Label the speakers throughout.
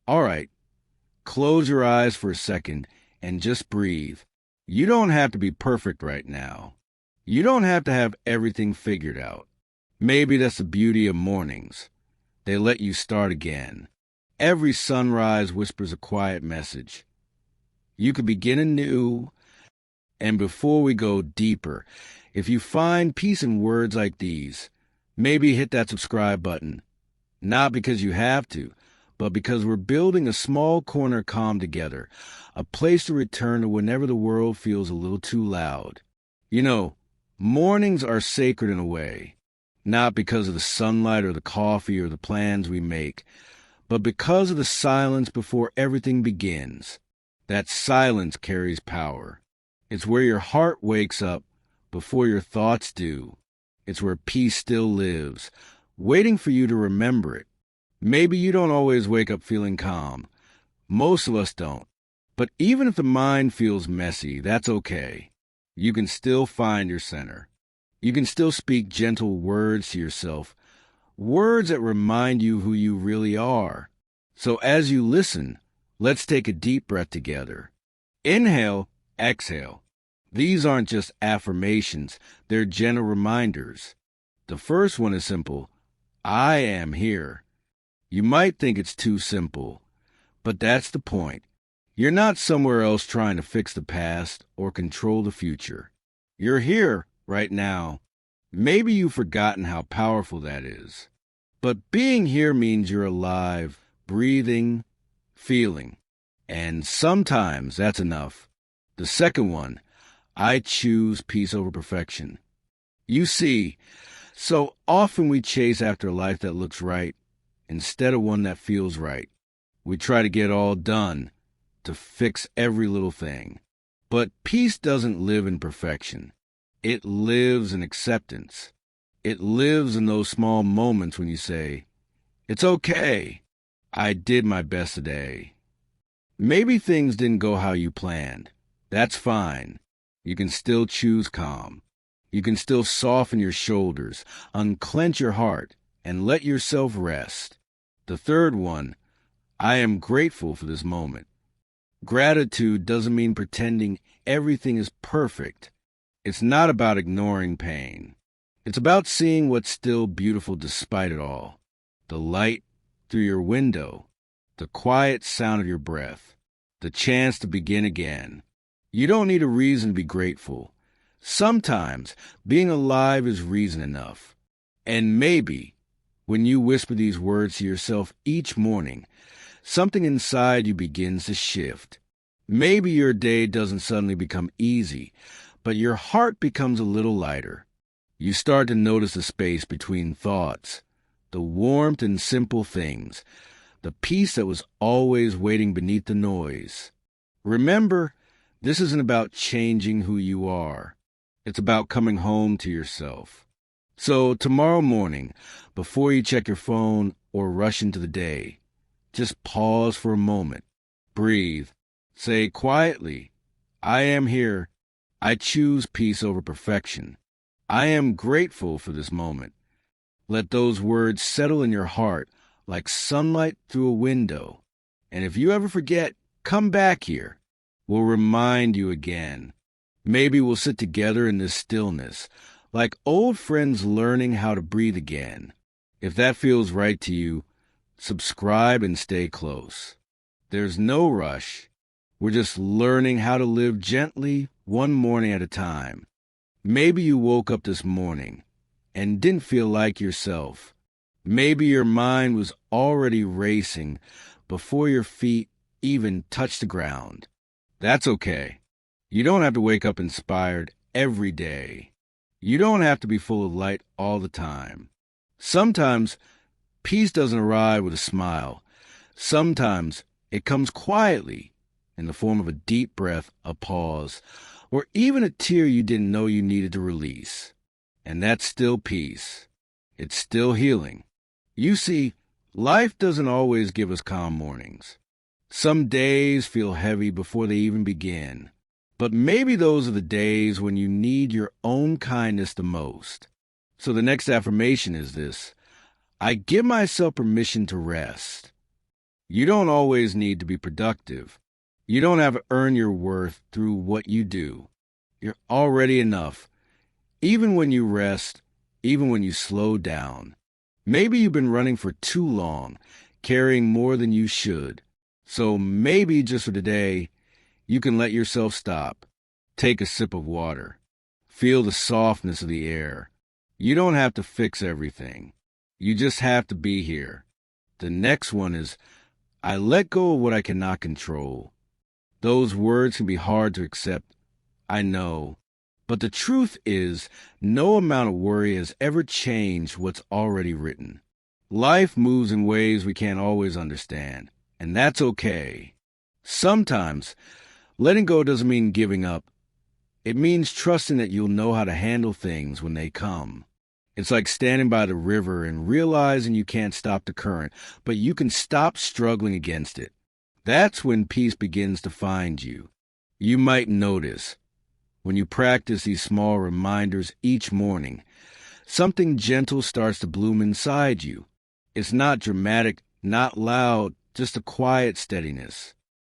Speaker 1: All right, close your eyes for a second and just breathe. You don't have to be perfect right now. You don't have to have everything figured out. Maybe that's the beauty of mornings. They let you start again. Every sunrise whispers a quiet message. You could begin anew. And before we go deeper, if you find peace in words like these, maybe hit that subscribe button. Not because you have to, but because we're building a small corner of calm together, a place to return to whenever the world feels a little too loud. You know, mornings are sacred in a way, not because of the sunlight or the coffee or the plans we make, but because of the silence before everything begins. That silence carries power. It's where your heart wakes up before your thoughts do. It's where peace still lives, waiting for you to remember it. Maybe you don't always wake up feeling calm. Most of us don't. But even if the mind feels messy, that's okay. You can still find your center. You can still speak gentle words to yourself, words that remind you who you really are. So as you listen, let's take a deep breath together. Inhale, exhale. These aren't just affirmations, they're gentle reminders. The first one is simple. I am here. You might think it's too simple, but that's the point. You're not somewhere else trying to fix the past or control the future. You're here right now. Maybe you've forgotten how powerful that is. But being here means you're alive, breathing, feeling. And sometimes that's enough. The second one, I choose peace over perfection. You see, so often we chase after a life that looks right instead of one that feels right. We try to get all done, to fix every little thing. But peace doesn't live in perfection. It lives in acceptance. It lives in those small moments when you say, it's okay. I did my best today. Maybe things didn't go how you planned. That's fine. You can still choose calm. You can still soften your shoulders, unclench your heart, and let yourself rest. The third one, I am grateful for this moment. Gratitude doesn't mean pretending everything is perfect. It's not about ignoring pain. It's about seeing what's still beautiful despite it all. The light through your window, the quiet sound of your breath, the chance to begin again. You don't need a reason to be grateful. Sometimes being alive is reason enough. And maybe when you whisper these words to yourself each morning, something inside you begins to shift. Maybe your day doesn't suddenly become easy, but your heart becomes a little lighter. You start to notice the space between thoughts, the warmth in simple things, the peace that was always waiting beneath the noise. Remember, this isn't about changing who you are. It's about coming home to yourself. So tomorrow morning, before you check your phone or rush into the day, just pause for a moment. Breathe. Say quietly, I am here. I choose peace over perfection. I am grateful for this moment. Let those words settle in your heart like sunlight through a window. And if you ever forget, come back here. We'll remind you again. Maybe we'll sit together in this stillness, like old friends learning how to breathe again. If that feels right to you, subscribe and stay close. There's no rush. We're just learning how to live gently, one morning at a time. Maybe you woke up this morning and didn't feel like yourself. Maybe your mind was already racing before your feet even touched the ground. That's okay. You don't have to wake up inspired every day. You don't have to be full of light all the time. Sometimes peace doesn't arrive with a smile. Sometimes it comes quietly in the form of a deep breath, a pause, or even a tear you didn't know you needed to release. And that's still peace. It's still healing. You see, life doesn't always give us calm mornings. Some days feel heavy before they even begin. But maybe those are the days when you need your own kindness the most. So the next affirmation is this: I give myself permission to rest. You don't always need to be productive. You don't have to earn your worth through what you do. You're already enough, even when you rest, even when you slow down. Maybe you've been running for too long, carrying more than you should. So maybe just for today, you can let yourself stop. Take a sip of water. Feel the softness of the air. You don't have to fix everything. You just have to be here. The next one is, I let go of what I cannot control. Those words can be hard to accept, I know. But the truth is, no amount of worry has ever changed what's already written. Life moves in ways we can't always understand, and that's okay. Sometimes, letting go doesn't mean giving up. It means trusting that you'll know how to handle things when they come. It's like standing by the river and realizing you can't stop the current, but you can stop struggling against it. That's when peace begins to find you. You might notice, when you practice these small reminders each morning, something gentle starts to bloom inside you. It's not dramatic, not loud, just a quiet steadiness.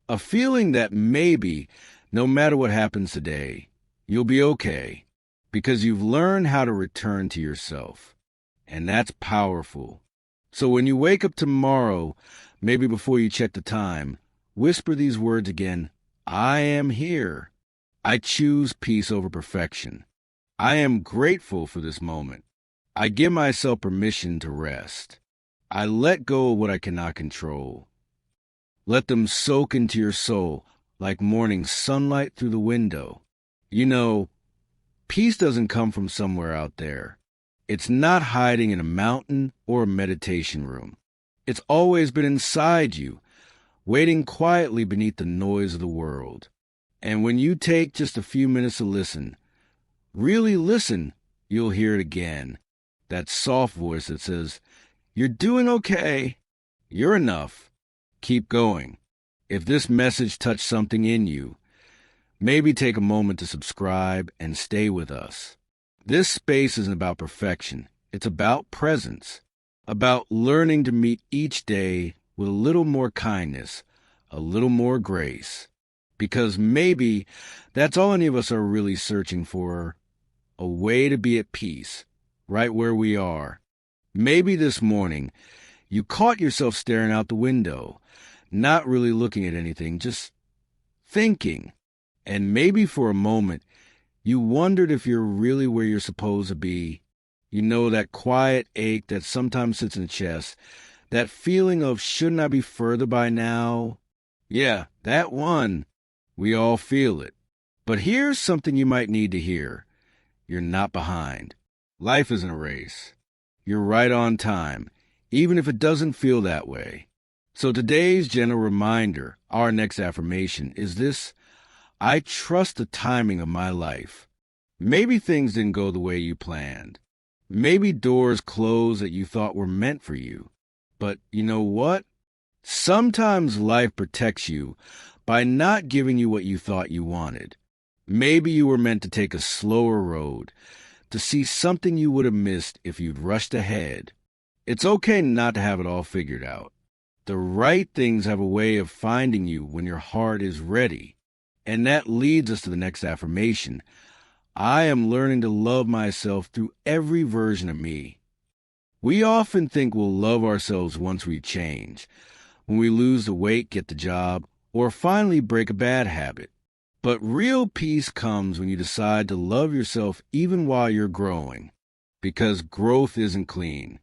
Speaker 1: A feeling that maybe, no matter what happens today, you'll be okay, because you've learned how to return to yourself. And that's powerful. So when you wake up tomorrow, maybe before you check the time, whisper these words again. I am here. I choose peace over perfection. I am grateful for this moment. I give myself permission to rest. I let go of what I cannot control. Let them soak into your soul like morning sunlight through the window. You know, peace doesn't come from somewhere out there. It's not hiding in a mountain or a meditation room. It's always been inside you, waiting quietly beneath the noise of the world. And when you take just a few minutes to listen, really listen, you'll hear it again. That soft voice that says, you're doing okay. You're enough. Keep going. If this message touched something in you, maybe take a moment to subscribe and stay with us. This space isn't about perfection. It's about presence, about learning to meet each day with a little more kindness, a little more grace. Because maybe that's all any of us are really searching for, a way to be at peace, right where we are. Maybe this morning you caught yourself staring out the window, not really looking at anything, just thinking. And maybe for a moment you wondered if you're really where you're supposed to be. You know, that quiet ache that sometimes sits in the chest, that feeling of shouldn't I be further by now? Yeah, that one. We all feel it. But here's something you might need to hear. You're not behind. Life isn't a race. You're right on time, even if it doesn't feel that way. So today's gentle reminder, our next affirmation, is this: I trust the timing of my life. Maybe things didn't go the way you planned. Maybe doors closed that you thought were meant for you. But you know what? Sometimes life protects you by not giving you what you thought you wanted. Maybe you were meant to take a slower road, to see something you would have missed if you'd rushed ahead. It's okay not to have it all figured out. The right things have a way of finding you when your heart is ready. And that leads us to the next affirmation. I am learning to love myself through every version of me. We often think we'll love ourselves once we change, when we lose the weight, get the job, or finally break a bad habit. But real peace comes when you decide to love yourself even while you're growing. Because growth isn't clean.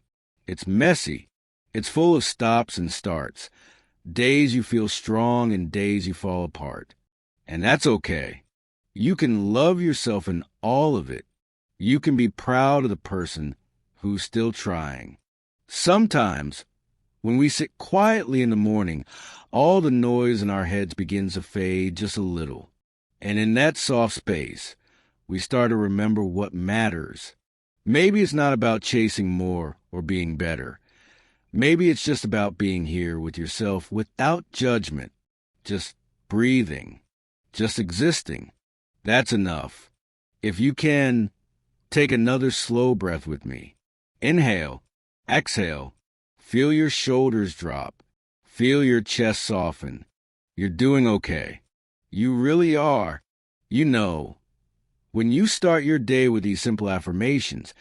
Speaker 1: It's messy. It's full of stops and starts. Days you feel strong and days you fall apart. And that's okay. You can love yourself in all of it. You can be proud of the person who's still trying. Sometimes, when we sit quietly in the morning, all the noise in our heads begins to fade just a little. And in that soft space, we start to remember what matters. Maybe it's not about chasing more or being better. Maybe it's just about being here with yourself without judgment, just breathing, just existing. That's enough. If you can, take another slow breath with me. Inhale, exhale, feel your shoulders drop. Feel your chest soften. You're doing okay. You really are. You know, when you start your day with these simple affirmations,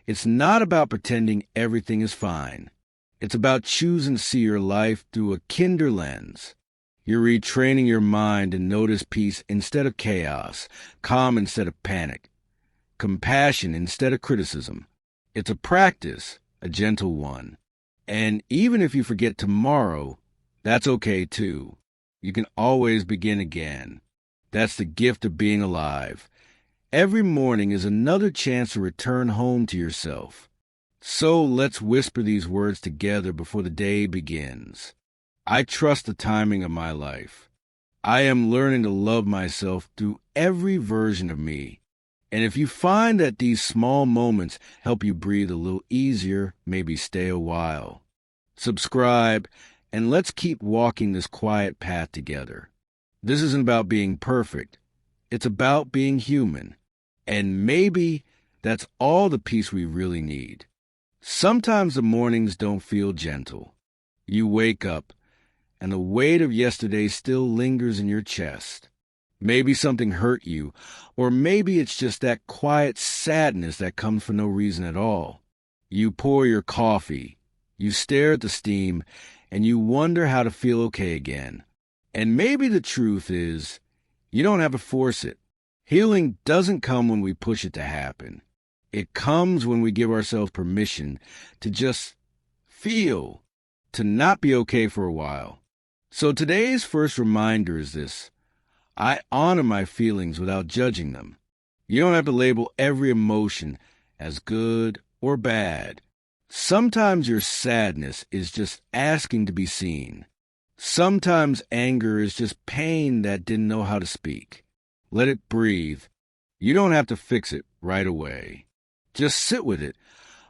Speaker 1: it's not about pretending everything is fine. It's about choosing to see your life through a kinder lens. You're retraining your mind to notice peace instead of chaos, calm instead of panic, compassion instead of criticism. It's a practice, a gentle one. And even if you forget tomorrow, that's okay too. You can always begin again. That's the gift of being alive. Every morning is another chance to return home to yourself. So let's whisper these words together before the day begins. I trust the timing of my life. I am learning to love myself through every version of me. And if you find that these small moments help you breathe a little easier, maybe stay a while. Subscribe, and let's keep walking this quiet path together. This isn't about being perfect. It's about being human. And maybe that's all the peace we really need. Sometimes the mornings don't feel gentle. You wake up, and the weight of yesterday still lingers in your chest. Maybe something hurt you, or maybe it's just that quiet sadness that comes for no reason at all. You pour your coffee, you stare at the steam, and you wonder how to feel okay again. And maybe the truth is, you don't have to force it. Healing doesn't come when we push it to happen. It comes when we give ourselves permission to just feel, to not be okay for a while. So today's first reminder is this. I honor my feelings without judging them. You don't have to label every emotion as good or bad. Sometimes your sadness is just asking to be seen. Sometimes anger is just pain that didn't know how to speak. Let it breathe. You don't have to fix it right away. Just sit with it,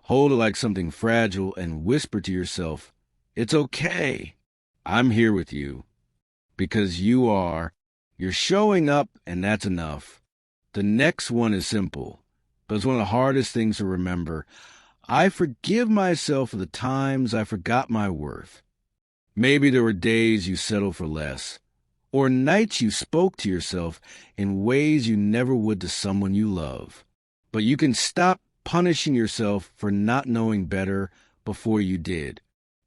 Speaker 1: hold it like something fragile, and whisper to yourself, it's okay. I'm here with you. Because you are. You're showing up, and that's enough. The next one is simple, but it's one of the hardest things to remember. I forgive myself for the times I forgot my worth. Maybe there were days you settled for less, or nights you spoke to yourself in ways you never would to someone you love. But you can stop punishing yourself for not knowing better before you did.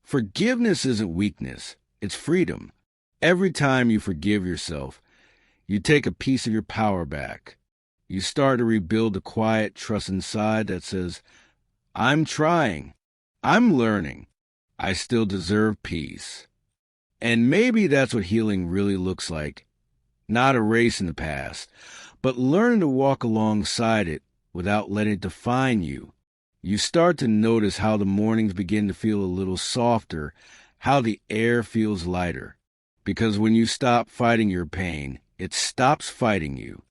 Speaker 1: Forgiveness isn't weakness, it's freedom. Every time you forgive yourself, you take a piece of your power back. You start to rebuild the quiet trust inside that says, I'm trying, I'm learning, I still deserve peace. And maybe that's what healing really looks like. Not a race in the past, but learning to walk alongside it without letting it define you. You start to notice how the mornings begin to feel a little softer, how the air feels lighter. Because when you stop fighting your pain, it stops fighting you.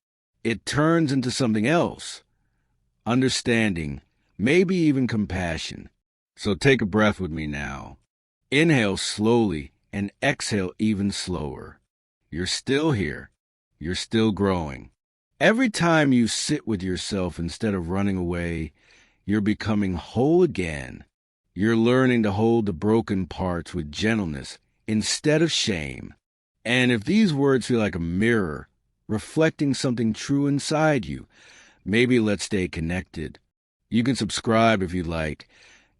Speaker 1: It turns into something else. Understanding, maybe even compassion. So take a breath with me now. Inhale slowly and exhale even slower. You're still here. You're still growing. Every time you sit with yourself instead of running away, you're becoming whole again. You're learning to hold the broken parts with gentleness instead of shame. And if these words feel like a mirror, reflecting something true inside you, maybe let's stay connected. You can subscribe if you like,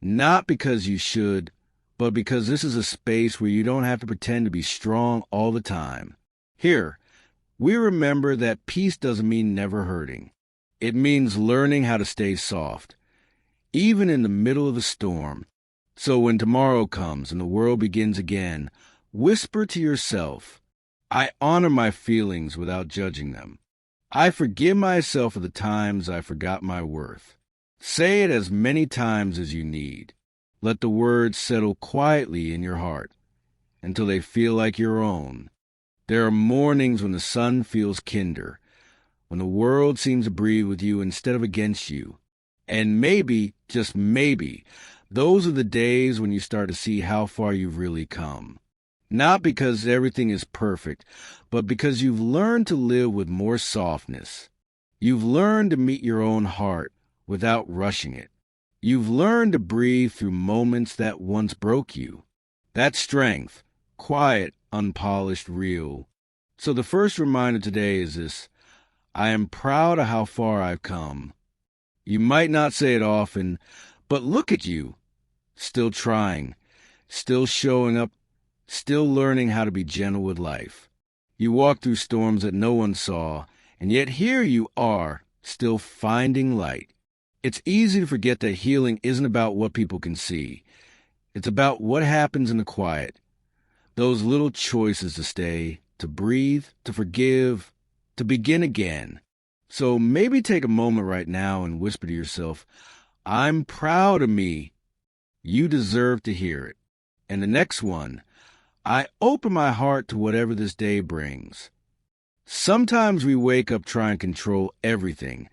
Speaker 1: not because you should, but because this is a space where you don't have to pretend to be strong all the time. Here, we remember that peace doesn't mean never hurting. It means learning how to stay soft, even in the middle of the storm. So when tomorrow comes and the world begins again, whisper to yourself, I honor my feelings without judging them. I forgive myself for the times I forgot my worth. Say it as many times as you need. Let the words settle quietly in your heart until they feel like your own. There are mornings when the sun feels kinder, when the world seems to breathe with you instead of against you. And maybe, just maybe, those are the days when you start to see how far you've really come. Not because everything is perfect, but because you've learned to live with more softness. You've learned to meet your own heart without rushing it. You've learned to breathe through moments that once broke you. That's strength, quiet, unpolished, real. So the first reminder today is this: I am proud of how far I've come. You might not say it often, but look at you, still trying, still showing up, still learning how to be gentle with life. You walked through storms that no one saw, and yet here you are, still finding light. It's easy to forget that healing isn't about what people can see. It's about what happens in the quiet. Those little choices to stay, to breathe, to forgive, to begin again. So maybe take a moment right now and whisper to yourself, I'm proud of me. You deserve to hear it. And the next one, I open my heart to whatever this day brings. Sometimes we wake up trying to control everything,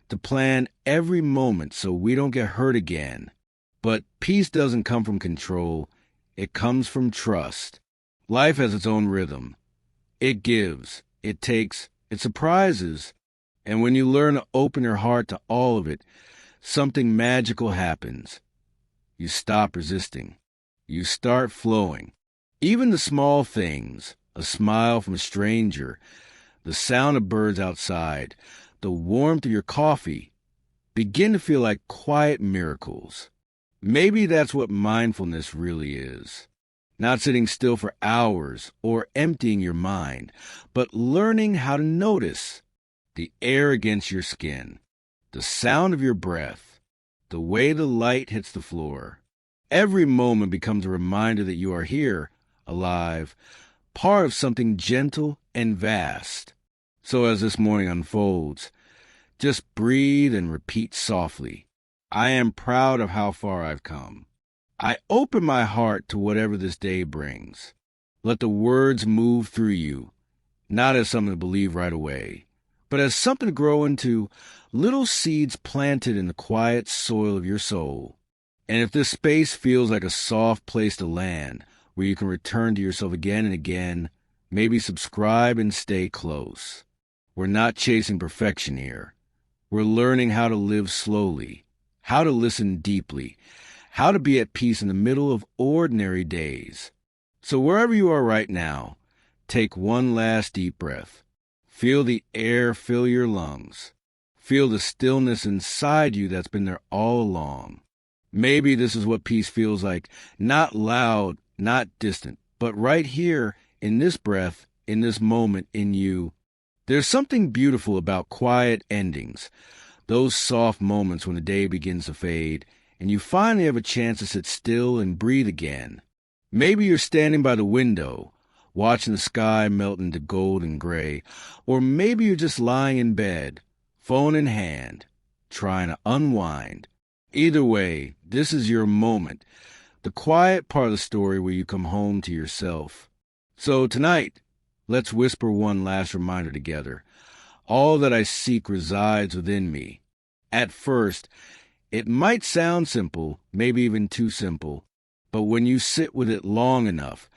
Speaker 1: to plan every moment so we don't get hurt again. But peace doesn't come from control. It comes from trust. Life has its own rhythm. It gives, it takes, it surprises. And when you learn to open your heart to all of it, something magical happens. You stop resisting. You start flowing. Even the small things, a smile from a stranger, the sound of birds outside, the warmth of your coffee, begin to feel like quiet miracles. Maybe that's what mindfulness really is. Not sitting still for hours or emptying your mind, but learning how to notice the air against your skin, the sound of your breath, the way the light hits the floor. Every moment becomes a reminder that you are here, alive, part of something gentle and vast. So as this morning unfolds, just breathe and repeat softly, I am proud of how far I've come. I open my heart to whatever this day brings. Let the words move through you, not as something to believe right away, but as something to grow into, little seeds planted in the quiet soil of your soul. And if this space feels like a soft place to land, where you can return to yourself again and again, maybe subscribe and stay close. We're not chasing perfection here. We're learning how to live slowly, how to listen deeply, how to be at peace in the middle of ordinary days. So wherever you are right now, take one last deep breath. Feel the air fill your lungs. Feel the stillness inside you that's been there all along. Maybe this is what peace feels like, not loud, not distant, but right here in this breath, in this moment in you. There's something beautiful about quiet endings, those soft moments when the day begins to fade, and you finally have a chance to sit still and breathe again. Maybe you're standing by the window, watching the sky melt into gold and gray, or maybe you're just lying in bed, phone in hand, trying to unwind. Either way, this is your moment, the quiet part of the story where you come home to yourself. So tonight, let's whisper one last reminder together. All that I seek resides within me. At first, it might sound simple, maybe even too simple, but when you sit with it long enough,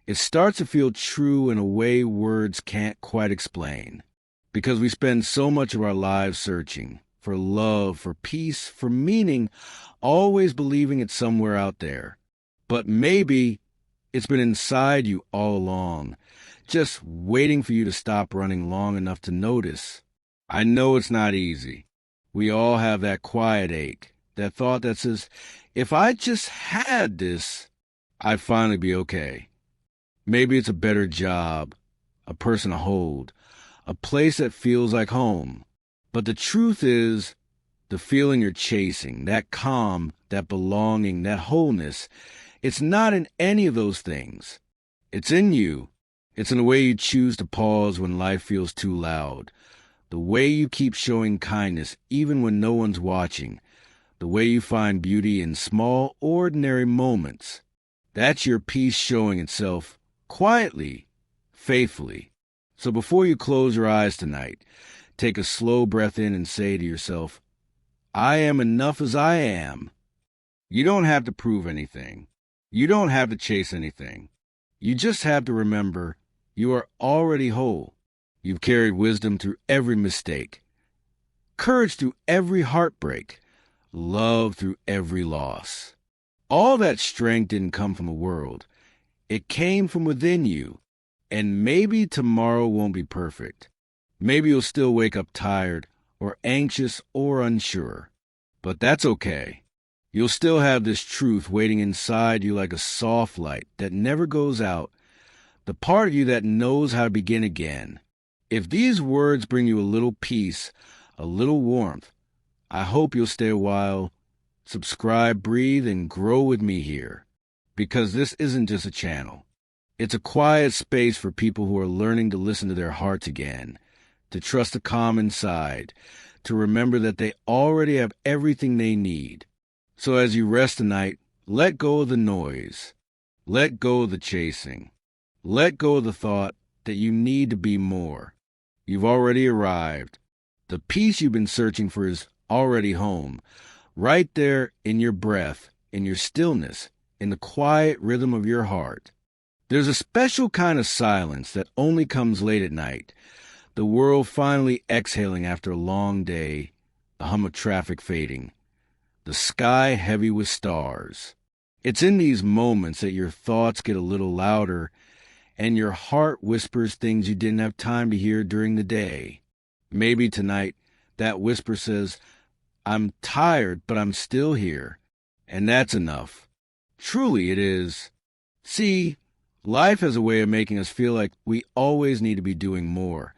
Speaker 1: it starts to feel true in a way words can't quite explain. Because we spend so much of our lives searching for love, for peace, for meaning, always believing it's somewhere out there. But maybe it's been inside you all along, just waiting for you to stop running long enough to notice. I know it's not easy. We all have that quiet ache, that thought that says, if I just had this, I'd finally be okay. Maybe it's a better job, a person to hold, a place that feels like home. But the truth is, the feeling you're chasing, that calm, that belonging, that wholeness, it's not in any of those things. It's in you. It's in the way you choose to pause when life feels too loud, the way you keep showing kindness even when no one's watching, the way you find beauty in small, ordinary moments. That's your peace showing itself quietly, faithfully. So before you close your eyes tonight, take a slow breath in and say to yourself, I am enough as I am. You don't have to prove anything. You don't have to chase anything. You just have to remember you are already whole. You've carried wisdom through every mistake, courage through every heartbreak, love through every loss. All that strength didn't come from the world. It came from within you. And maybe tomorrow won't be perfect. Maybe you'll still wake up tired or anxious or unsure. But that's okay. You'll still have this truth waiting inside you like a soft light that never goes out, the part of you that knows how to begin again. If these words bring you a little peace, a little warmth, I hope you'll stay a while, subscribe, breathe, and grow with me here. Because this isn't just a channel. It's a quiet space for people who are learning to listen to their hearts again, to trust the calm inside, to remember that they already have everything they need. So as you rest tonight, let go of the noise. Let go of the chasing. Let go of the thought that you need to be more. You've already arrived. The peace you've been searching for is already home, right there in your breath, in your stillness, in the quiet rhythm of your heart. There's a special kind of silence that only comes late at night, the world finally exhaling after a long day, the hum of traffic fading, the sky heavy with stars. It's in these moments that your thoughts get a little louder and your heart whispers things you didn't have time to hear during the day. Maybe tonight that whisper says, "I'm tired, but I'm still here." And that's enough. Truly it is. See, life has a way of making us feel like we always need to be doing more,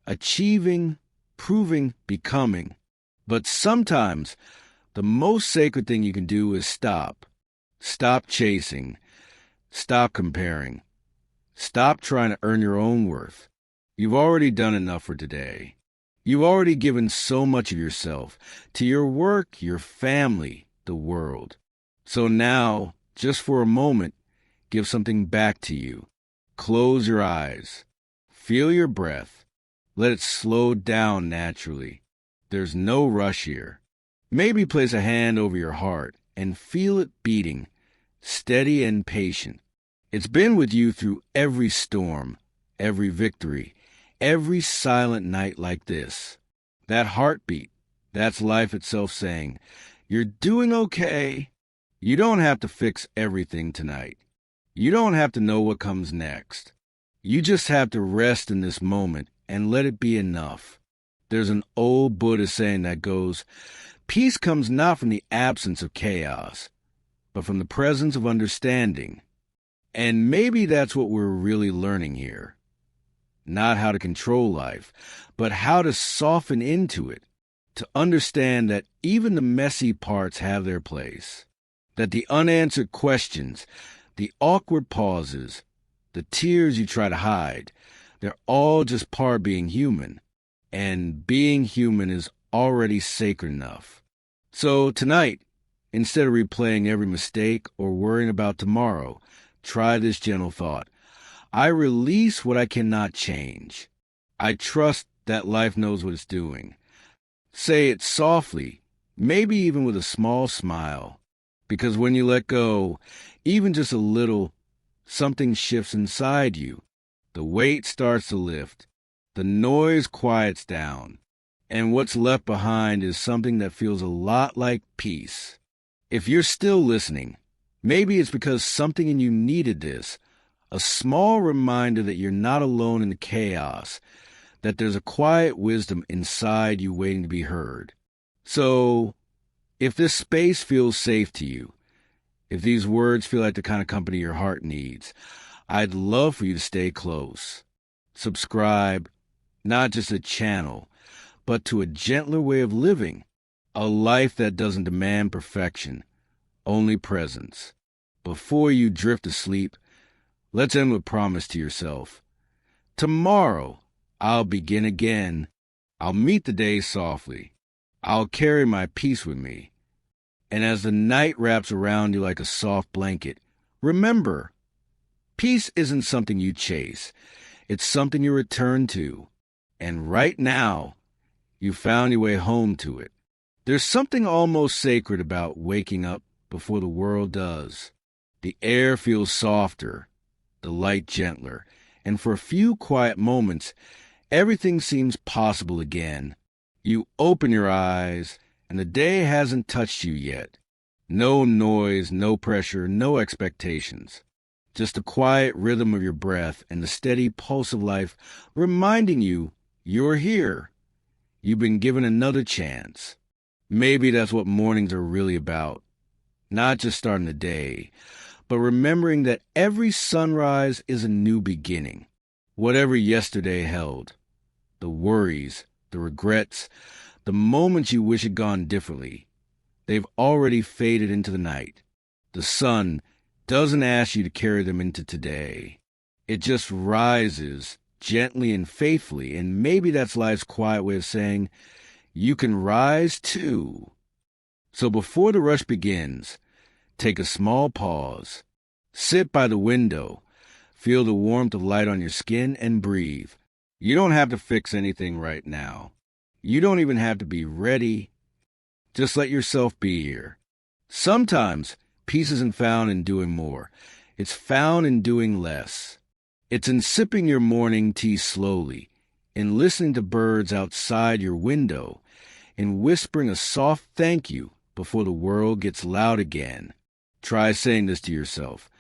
Speaker 1: achieving, proving, becoming. But sometimes the most sacred thing you can do is stop. Stop chasing. Stop comparing. Stop trying to earn your own worth. You've already done enough for today. You've already given so much of yourself to your work, your family, the world. So now, just for a moment, give something back to you. Close your eyes. Feel your breath. Let it slow down naturally. There's no rush here. Maybe place a hand over your heart and feel it beating, steady and patient. It's been with you through every storm, every victory, every silent night like this. That heartbeat, that's life itself saying, "You're doing okay." You don't have to fix everything tonight. You don't have to know what comes next. You just have to rest in this moment and let it be enough. There's an old Buddhist saying that goes, "Peace comes not from the absence of chaos, but from the presence of understanding." And maybe that's what we're really learning here. Not how to control life, but how to soften into it, to understand that even the messy parts have their place, that the unanswered questions, the awkward pauses, the tears you try to hide, they're all just part of being human. And being human is already sacred enough. So tonight, instead of replaying every mistake or worrying about tomorrow, try this gentle thought. I release what I cannot change. I trust that life knows what it's doing. Say it softly, maybe even with a small smile. Because when you let go, even just a little, something shifts inside you. The weight starts to lift. The noise quiets down. And what's left behind is something that feels a lot like peace. If you're still listening, maybe it's because something in you needed this, a small reminder that you're not alone in the chaos, that there's a quiet wisdom inside you waiting to be heard. So, if this space feels safe to you, if these words feel like the kind of company your heart needs, I'd love for you to stay close. Subscribe, not just a channel, but to a gentler way of living, a life that doesn't demand perfection, only presence. Before you drift asleep, let's end with a promise to yourself. Tomorrow, I'll begin again. I'll meet the day softly. I'll carry my peace with me. And as the night wraps around you like a soft blanket, remember, peace isn't something you chase. It's something you return to. And right now, you found your way home to it. There's something almost sacred about waking up before the world does. The air feels softer, the light gentler, and for a few quiet moments, everything seems possible again. You open your eyes, and the day hasn't touched you yet. No noise, no pressure, no expectations. just the quiet rhythm of your breath and the steady pulse of life reminding you you're here. You've been given another chance. Maybe that's what mornings are really about. Not just starting the day, but remembering that every sunrise is a new beginning. Whatever yesterday held, the worries, the regrets, the moments you wish had gone differently, they've already faded into the night. The sun doesn't ask you to carry them into today. It just rises gently and faithfully, and maybe that's life's quiet way of saying, you can rise too. So before the rush begins, take a small pause. Sit by the window. Feel the warmth of light on your skin and breathe. You don't have to fix anything right now. You don't even have to be ready. Just let yourself be here. Sometimes peace isn't found in doing more. It's found in doing less. It's in sipping your morning tea slowly, in listening to birds outside your window, in whispering a soft thank you before the world gets loud again. Try saying this to yourself.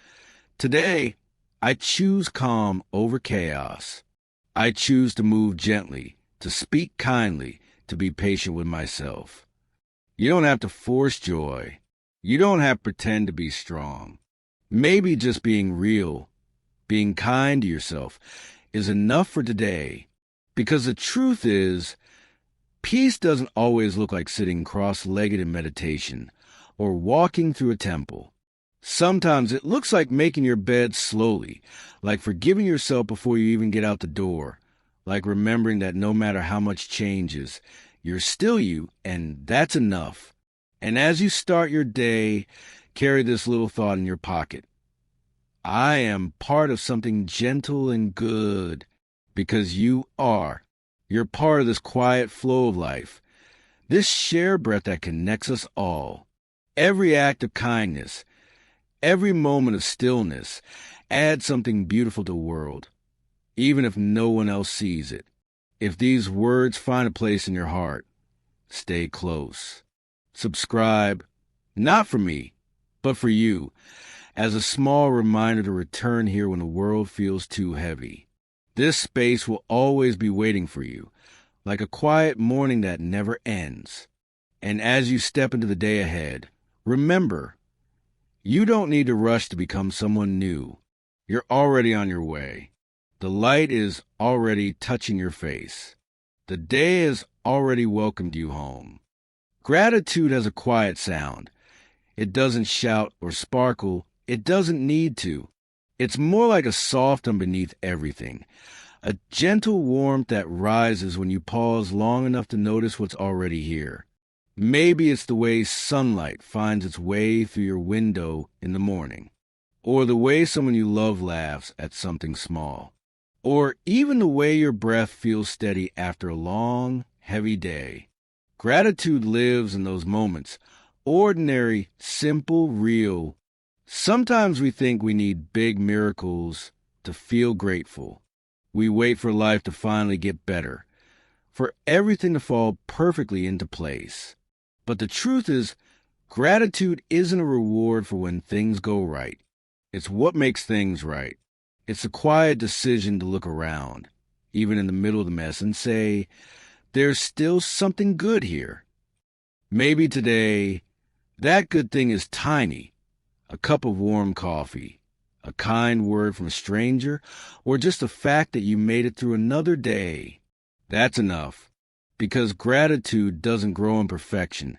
Speaker 1: Today, I choose calm over chaos. I choose to move gently, to speak kindly, to be patient with myself. You don't have to force joy. You don't have to pretend to be strong. Maybe just being real, being kind to yourself, is enough for today. Because the truth is, peace doesn't always look like sitting cross-legged in meditation or walking through a temple. Sometimes it looks like making your bed slowly, like forgiving yourself before you even get out the door, like remembering that no matter how much changes, you're still you, and that's enough. And as you start your day, carry this little thought in your pocket. I am part of something gentle and good, because you are. You're part of this quiet flow of life, this shared breath that connects us all. Every act of kindness, every moment of stillness adds something beautiful to the world, even if no one else sees it. If these words find a place in your heart, stay close. Subscribe, not for me, but for you, as a small reminder to return here when the world feels too heavy. This space will always be waiting for you, like a quiet morning that never ends. And as you step into the day ahead, remember, you don't need to rush to become someone new. You're already on your way. The light is already touching your face. The day has already welcomed you home. Gratitude has a quiet sound. It doesn't shout or sparkle. It doesn't need to. It's more like a soft beneath everything, a gentle warmth that rises when you pause long enough to notice what's already here. Maybe it's the way sunlight finds its way through your window in the morning, or the way someone you love laughs at something small, or even the way your breath feels steady after a long, heavy day. Gratitude lives in those moments, ordinary, simple, real. Sometimes we think we need big miracles to feel grateful. We wait for life to finally get better, for everything to fall perfectly into place. But the truth is, gratitude isn't a reward for when things go right. It's what makes things right. It's a quiet decision to look around, even in the middle of the mess, and say, there's still something good here. Maybe today, that good thing is tiny. A cup of warm coffee, a kind word from a stranger, or just the fact that you made it through another day. That's enough, because gratitude doesn't grow in perfection.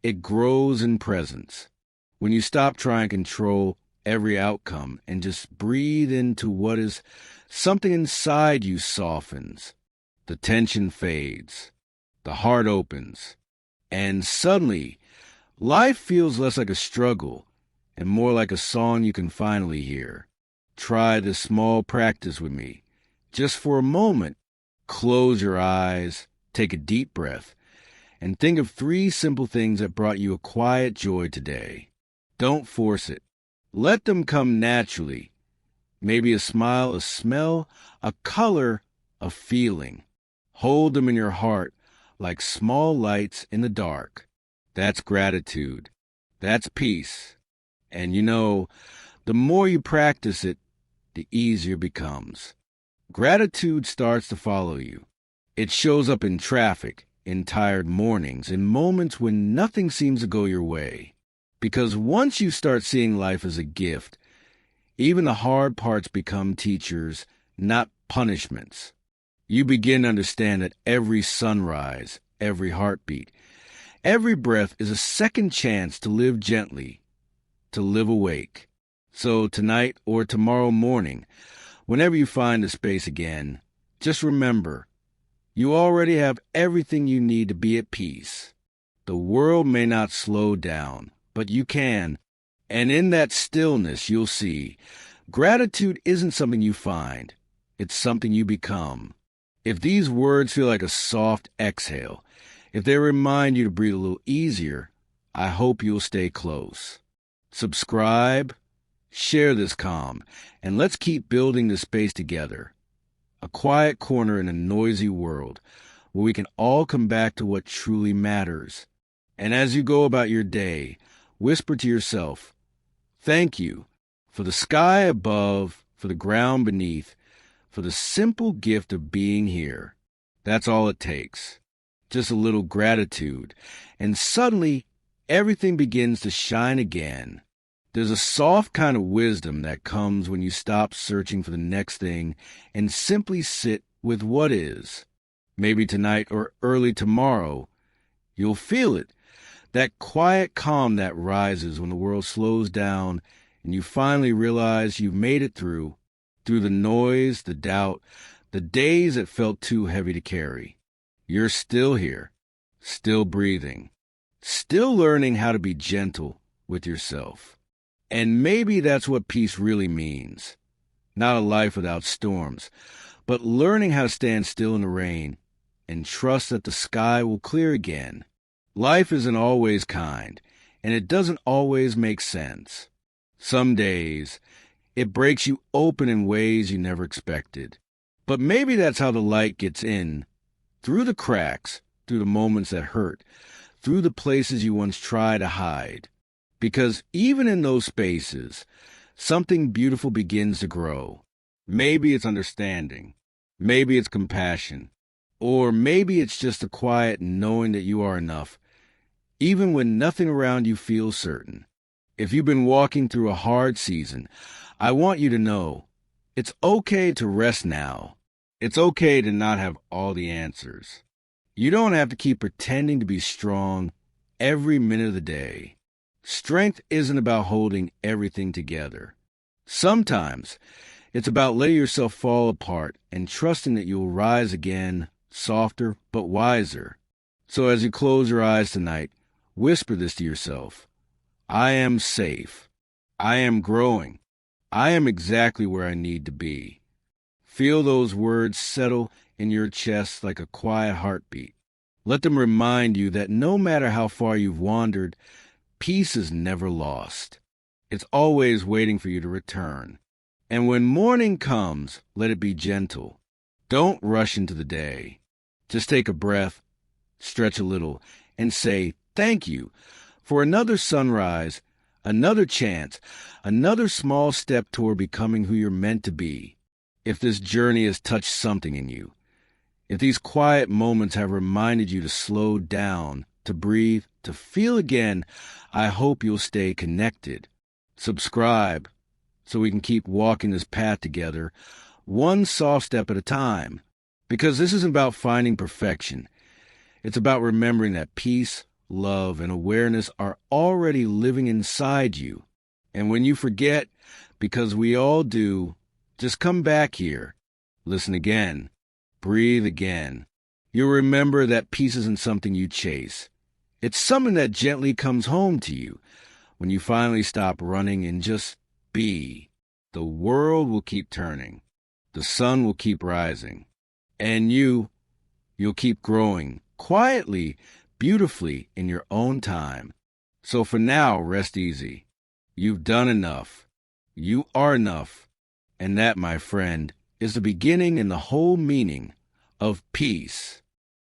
Speaker 1: It grows in presence. When you stop trying to control every outcome and just breathe into what is, something inside you softens. The tension fades. The heart opens. And suddenly, life feels less like a struggle and more like a song you can finally hear. Try this small practice with me. Just for a moment, close your eyes, take a deep breath, and think of 3 simple things that brought you a quiet joy today. Don't force it. Let them come naturally. Maybe a smile, a smell, a color, a feeling. Hold them in your heart like small lights in the dark. That's gratitude. That's peace. And you know, The more you practice it, the easier it becomes. Gratitude starts to follow you. It shows up in traffic, in tired mornings, in moments when nothing seems to go your way. Because once you start seeing life as a gift, even the hard parts become teachers, not punishments. You begin to understand that every sunrise, every heartbeat, every breath is a second chance to live gently, to live awake. So tonight or tomorrow morning, whenever you find the space again, just remember, you already have everything you need to be at peace. The world may not slow down, but you can. And in that stillness, you'll see, gratitude isn't something you find. It's something you become. If these words feel like a soft exhale, if they remind you to breathe a little easier, I hope you'll stay close. Subscribe, share this calm, and let's keep building this space together. A quiet corner in a noisy world where we can all come back to what truly matters. And as you go about your day, whisper to yourself, thank you for the sky above, for the ground beneath, for the simple gift of being here. That's all it takes. Just a little gratitude. And suddenly, everything begins to shine again. There's a soft kind of wisdom that comes when you stop searching for the next thing and simply sit with what is. Maybe tonight or early tomorrow, you'll feel it. That quiet calm that rises when the world slows down and you finally realize you've made it through the noise, the doubt, the days that felt too heavy to carry. You're still here, still breathing, still learning how to be gentle with yourself. And maybe that's what peace really means. Not a life without storms, but learning how to stand still in the rain and trust that the sky will clear again. Life isn't always kind, and it doesn't always make sense. Some days, it breaks you open in ways you never expected. But maybe that's how the light gets in, through the cracks, through the moments that hurt, through the places you once tried to hide. Because even in those spaces, something beautiful begins to grow. Maybe it's understanding. Maybe it's compassion. Or maybe it's just a quiet knowing that you are enough, even when nothing around you feels certain. If you've been walking through a hard season, I want you to know it's okay to rest now. It's okay to not have all the answers. You don't have to keep pretending to be strong every minute of the day. Strength isn't about holding everything together. Sometimes it's about letting yourself fall apart and trusting that you'll rise again, softer but wiser. So as you close your eyes tonight, whisper this to yourself. I am safe. I am growing. I am exactly where I need to be. Feel those words settle in your chest like a quiet heartbeat. Let them remind you that no matter how far you've wandered, peace is never lost. It's always waiting for you to return. And when morning comes, let it be gentle. Don't rush into the day. Just take a breath, stretch a little, and say thank you for another sunrise, another chance, another small step toward becoming who you're meant to be. If this journey has touched something in you, if these quiet moments have reminded you to slow down, to breathe, to feel again, I hope you'll stay connected. Subscribe so we can keep walking this path together, one soft step at a time. Because this isn't about finding perfection. It's about remembering that peace, love, and awareness are already living inside you. And when you forget, because we all do, just come back here. Listen again. Breathe again. You'll remember that peace isn't something you chase. It's something that gently comes home to you when you finally stop running and just be. The world will keep turning. The sun will keep rising. And you'll keep growing quietly, beautifully in your own time. So for now, rest easy. You've done enough. You are enough. And that, my friend, is the beginning and the whole meaning of peace.